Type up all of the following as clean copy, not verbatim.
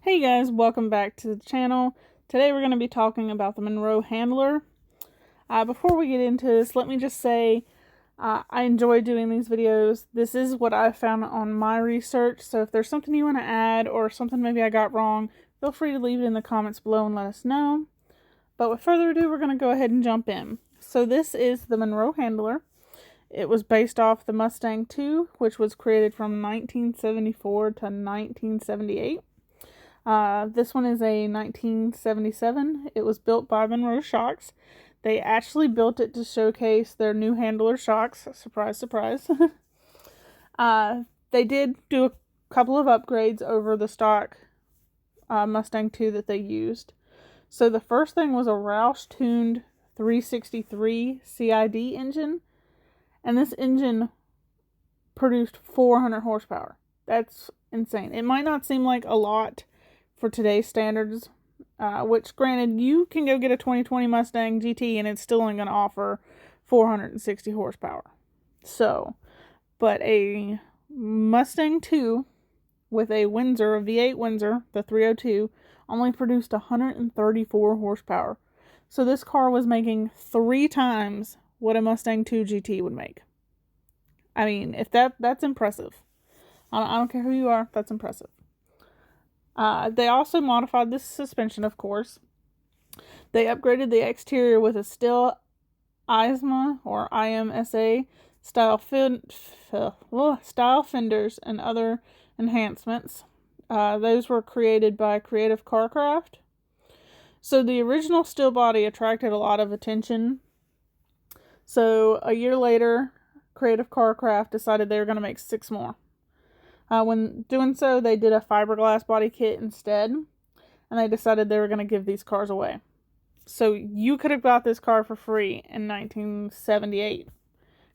Hey guys, welcome back to the channel. Today we're going to be talking about the Monroe handler. Before we get into this, let me just say I enjoy doing these videos. This is what I found on my research, so if there's something you want to add or something maybe I got wrong, feel free to leave it in the comments below and let us know. But with further ado, we're going to go ahead and jump in. So this is the Monroe handler. It was based off the Mustang 2, which was created from 1974 to 1978. This one is a 1977. It was built by Monroe Shocks. They actually built it to showcase their new handler shocks. Surprise, surprise. They did do a couple of upgrades over the stock Mustang 2 that they used. So the first thing was a Roush Tuned 363 CID engine. And this engine produced 400 horsepower. That's insane. It might not seem like a lot for today's standards, which granted, you can go get a 2020 Mustang GT and it's still only going to offer 460 horsepower. So, but a Mustang 2 with a Windsor, a V8 Windsor, the 302, only produced 134 horsepower. So this car was making 3 times what a Mustang 2 GT would make. I mean, if that's impressive. I don't care who you are, that's impressive. They also modified the suspension, of course. They upgraded the exterior with a steel IMSA or IMSA style fenders and other enhancements. Those were created by Creative Carcraft. So the original steel body attracted a lot of attention. So a year later, Creative Carcraft decided they were going to make 6 more. When doing so, they did a fiberglass body kit instead, and they decided they were going to give these cars away. So you could have got this car for free in 1978.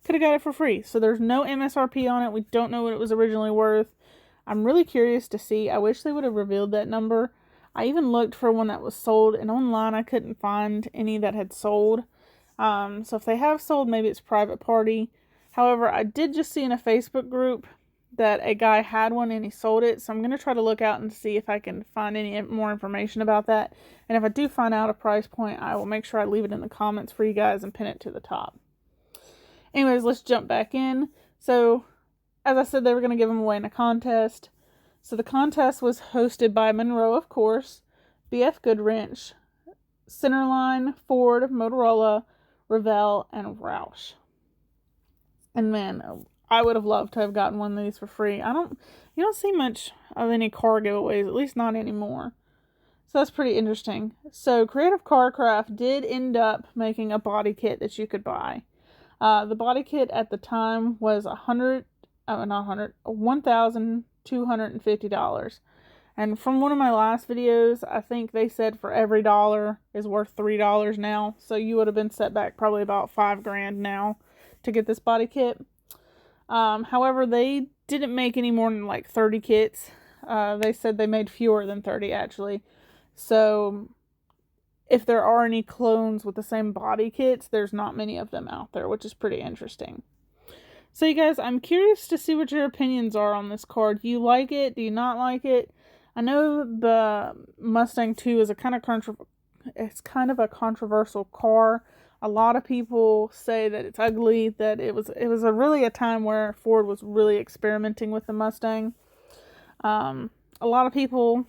Could have got it for free. So there's no MSRP on it. We don't know what it was originally worth. I'm really curious to see. I wish they would have revealed that number. I even looked for one that was sold, and online I couldn't find any that had sold. So if they have sold, maybe it's private party. However, I did just see in a Facebook group that a guy had one and he sold it, so I'm going to try to look out and see if I can find any more information about that. And if I do find out a price point, I will make sure I leave it in the comments for you guys and pin it to the top. Anyways, let's jump back in. So, as I said, they were going to give them away in a contest. So the contest was hosted by Monroe, of course, BF Goodwrench, Centerline, Ford, Motorola, Revell, and Roush. And man, I would have loved to have gotten one of these for free. You don't see much of any car giveaways, at least not anymore. So that's pretty interesting. So Creative Carcraft did end up making a body kit that you could buy. The body kit at the time was $1,250. And from one of my last videos, I think they said for every dollar is worth $3 now. So you would have been set back probably about $5,000 now to get this body kit. However, they didn't make any more than like 30 kits. They said they made fewer than 30 actually. So if there are any clones with the same body kits, there's not many of them out there, which is pretty interesting. So you guys, I'm curious to see what your opinions are on this car. Do you like it? Do you not like it? I know the Mustang 2 is kind of a controversial car. A lot of people say that it's ugly, that it was really a time where Ford was really experimenting with the Mustang. A lot of people,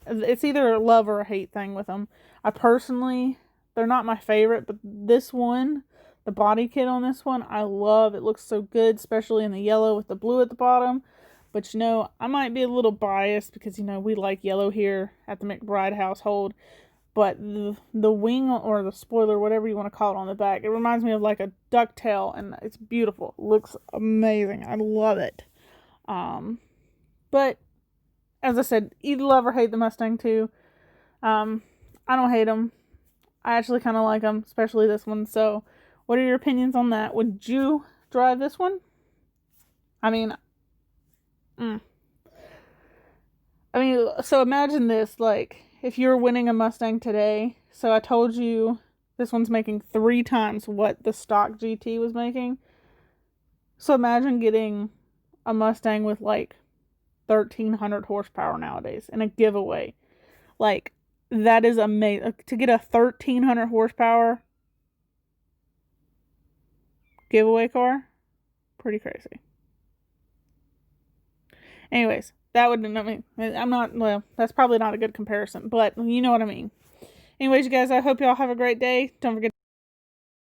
it's either a love or a hate thing with them. I personally, they're not my favorite, but this one, the body kit on this one, I love. It looks so good, especially in the yellow with the blue at the bottom. But I might be a little biased because, we like yellow here at the McBride household. But the wing or the spoiler, whatever you want to call it on the back, it reminds me of like a ducktail, and it's beautiful. It looks amazing. I love it. But as I said, either love or hate the Mustang 2. I don't hate them. I actually kind of like them, especially this one. So what are your opinions on that? Would you drive this one? So imagine this, like, if you're winning a Mustang today, so I told you this one's making 3 times what the stock GT was making. So imagine getting a Mustang with like 1,300 horsepower nowadays in a giveaway. Like, that is amazing. To get a 1,300 horsepower giveaway car, pretty crazy. Anyways, that would, I mean, I'm not, well, that's probably not a good comparison, but you know what I mean. Anyways, you guys, I hope y'all have a great day. Don't forget